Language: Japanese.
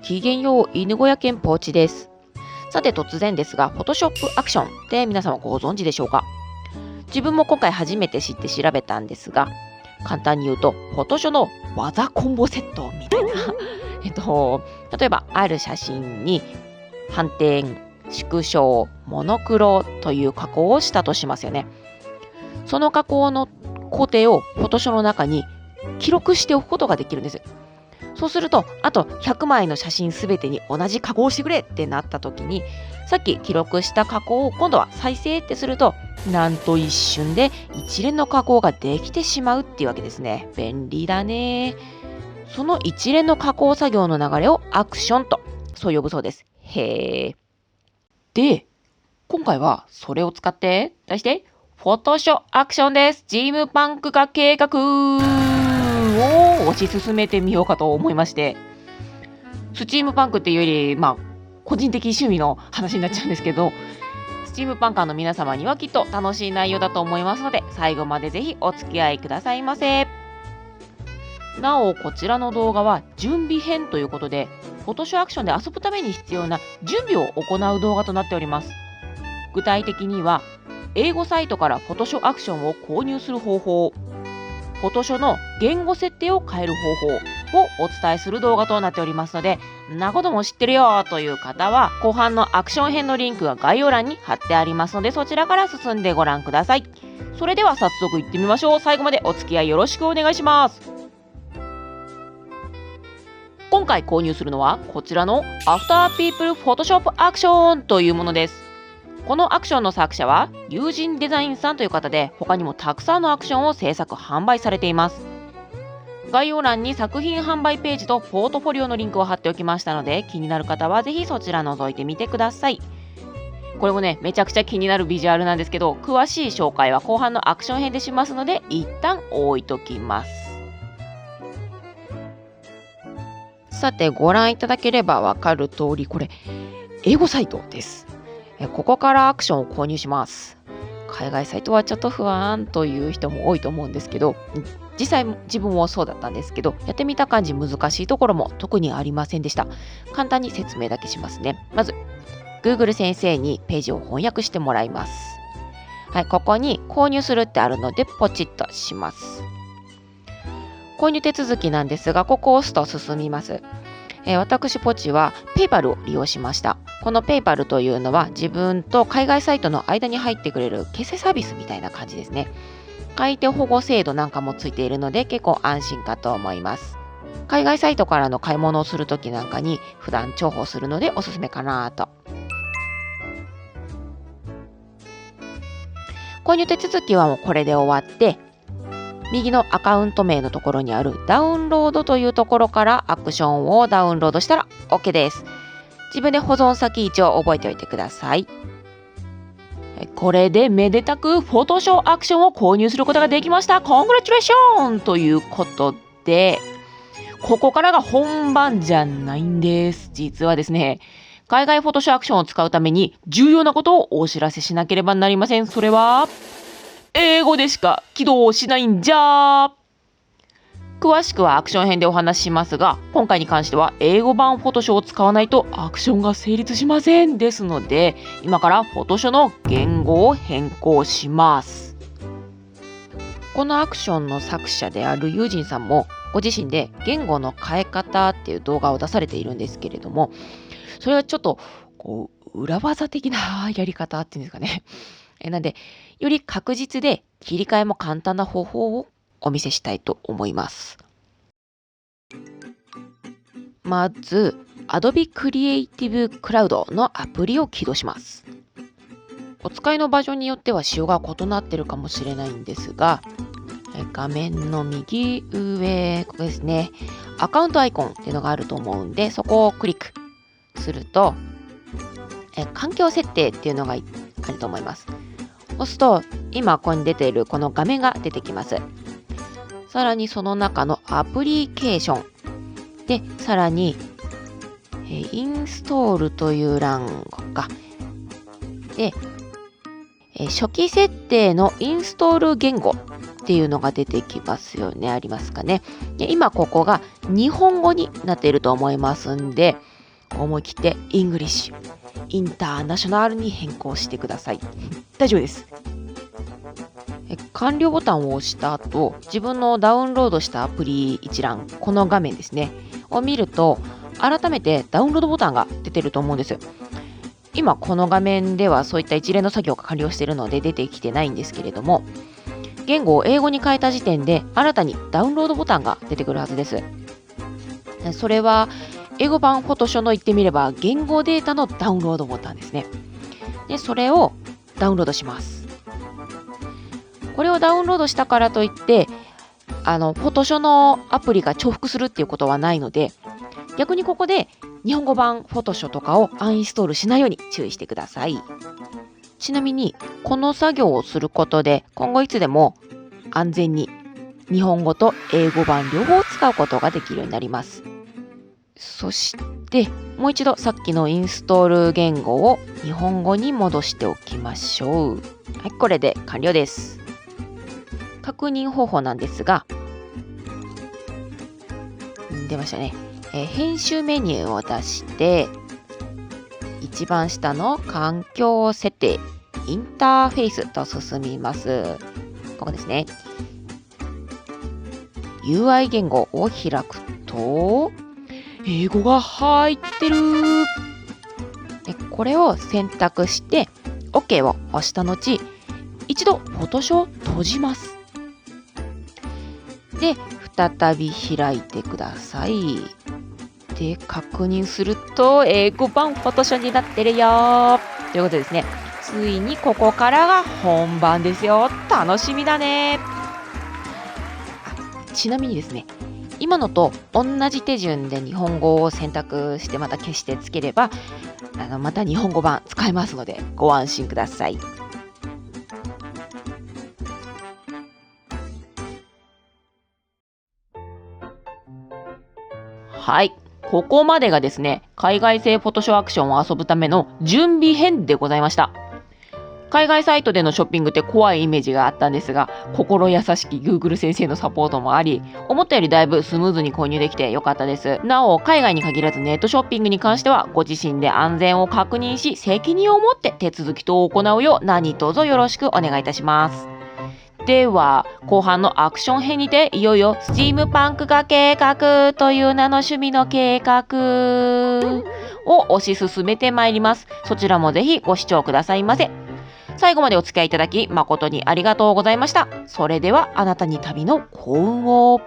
きげんよう、犬小屋県ポーチです。さて突然ですが、Photoshop アクションって皆様ご存知でしょうか？自分も今回初めて知って調べたんですが、簡単に言うと、Photoshop の技コンボセットみたいな。例えば、ある写真に反転、縮小、モノクロという加工をしたとしますよね。その加工の工程を Photoshop の中に記録しておくことができるんです。そうすると、あと100枚の写真すべてに同じ加工をしてくれってなった時に、さっき記録した加工を今度は再生ってすると、なんと一瞬で一連の加工ができてしまうっていうわけですね。便利だね。その一連の加工作業の流れをアクションと、そう呼ぶそうです。へー。で、今回はそれを使って、題して、Photoshop アクションです。チームパンク化計画を推し進めてみようかと思いまして、スチームパンクっていうより、個人的趣味の話になっちゃうんですけど、スチームパンカーの皆様にはきっと楽しい内容だと思いますので、最後までぜひお付き合いくださいませ。なお、こちらの動画は準備編ということで、Photoshop アクションで遊ぶために必要な準備を行う動画となっております。具体的には、英語サイトから Photoshop アクションを購入する方法、Photoshop の言語設定を変える方法をお伝えする動画となっておりますので、んなことも知ってるよという方は、後半のアクション編のリンクが概要欄に貼ってありますので、そちらから進んでご覧ください。それでは早速行ってみましょう。最後までお付き合いよろしくお願いします。今回購入するのはこちらの After People Photoshop Action というものです。このアクションの作者は友人デザインさんという方で、他にもたくさんのアクションを制作販売されています。概要欄に作品販売ページとポートフォリオのリンクを貼っておきましたので、気になる方はぜひそちら覗いてみてください。これもね、めちゃくちゃ気になるビジュアルなんですけど、詳しい紹介は後半のアクション編でしますので、一旦置いときます。さて、ご覧いただければわかる通り、これ英語サイトです。ここからアクションを購入します。海外サイトはちょっと不安という人も多いと思うんですけど、実際自分もそうだったんですけど、やってみた感じ難しいところも特にありませんでした。簡単に説明だけしますね。まず Google 先生にページを翻訳してもらいます。はい、ここに購入するってあるのでポチッとします。購入手続きなんですが、ここを押すと進みます。私ポチはペイパルを利用しました。このペイパルというのは自分と海外サイトの間に入ってくれる決済サービスみたいな感じですね。買い手保護制度なんかもついているので結構安心かと思います。海外サイトからの買い物をするときなんかに普段重宝するのでおすすめかなと。購入手続きはもうこれで終わって、右のアカウント名のところにあるダウンロードというところからアクションをダウンロードしたら OK です。自分で保存先位置を覚えておいてください。これでめでたく Photoshop アクションを購入することができました。コングラチュレーションということで、ここからが本番じゃないんです。実はですね、海外 Photoshop アクションを使うために重要なことをお知らせしなければなりません。それは英語でしか起動しないんじゃ。詳しくはアクション編でお話ししますが、今回に関しては英語版 Photoshop を使わないとアクションが成立しません。ですので、今から Photoshop の言語を変更します。このアクションの作者である友人さんもご自身で言語の変え方っていう動画を出されているんですけれども、それはちょっと裏技的なやり方っていうんですかね。なんで、より確実で切り替えも簡単な方法をお見せしたいと思います。まず、Adobe Creative Cloud のアプリを起動します。お使いのバージョンによっては仕様が異なっているかもしれないんですが、画面の右上、ここですね、アカウントアイコンっていうのがあると思うんで、そこをクリックすると、環境設定っていうのがあると思います。押すと、今ここに出ているこの画面が出てきます。さらにその中のアプリケーションで、さらに、インストールという欄がで、初期設定のインストール言語っていうのが出てきますよね。ありますかね。で、今ここが日本語になっていると思いますんで、思い切ってイングリッシュ、インターナショナルに変更してください。大丈夫です。完了ボタンを押した後、自分のダウンロードしたアプリ一覧、この画面ですね、を見ると、改めてダウンロードボタンが出てると思うんです。今この画面ではそういった一連の作業が完了しているので出てきてないんですけれども、言語を英語に変えた時点で新たにダウンロードボタンが出てくるはずです。それは英語版フォトショーの言ってみれば言語データのダウンロードボタンですね。で、それをダウンロードします。これをダウンロードしたからといってフォトショーのアプリが重複するっていうことはないので、逆にここで日本語版フォトショーとかをアンインストールしないように注意してください。ちなみにこの作業をすることで今後いつでも安全に日本語と英語版両方使うことができるようになります。そしてもう一度さっきのインストール言語を日本語に戻しておきましょう。はい、これで完了です。確認方法なんですが、出ましたね。編集メニューを出して一番下の環境設定、インターフェースと進みます。ここですね。UI 言語を開くと英語が入ってる。これを選択して OK を押した後、一度フォトショーを閉じます。で、再び開いてください。で、確認すると英語版フォトショーになってるよということですね。ついにここからが本番ですよ。楽しみだね。ちなみにですね、今のと同じ手順で日本語を選択してまた消してつければまた日本語版使えますのでご安心ください。はい、ここまでがですね、海外製フォトショーアクションを遊ぶための準備編でございました。海外サイトでのショッピングって怖いイメージがあったんですが、心優しき Google 先生のサポートもあり、思ったよりだいぶスムーズに購入できてよかったです。なお、海外に限らずネットショッピングに関してはご自身で安全を確認し、責任を持って手続き等を行うよう何卒よろしくお願いいたします。では後半のアクション編にていよいよスチームパンク化計画という名の趣味の計画を推し進めてまいります。そちらもぜひご視聴くださいませ。最後までお付き合いいただき誠にありがとうございました。それではあなたに旅の幸運を。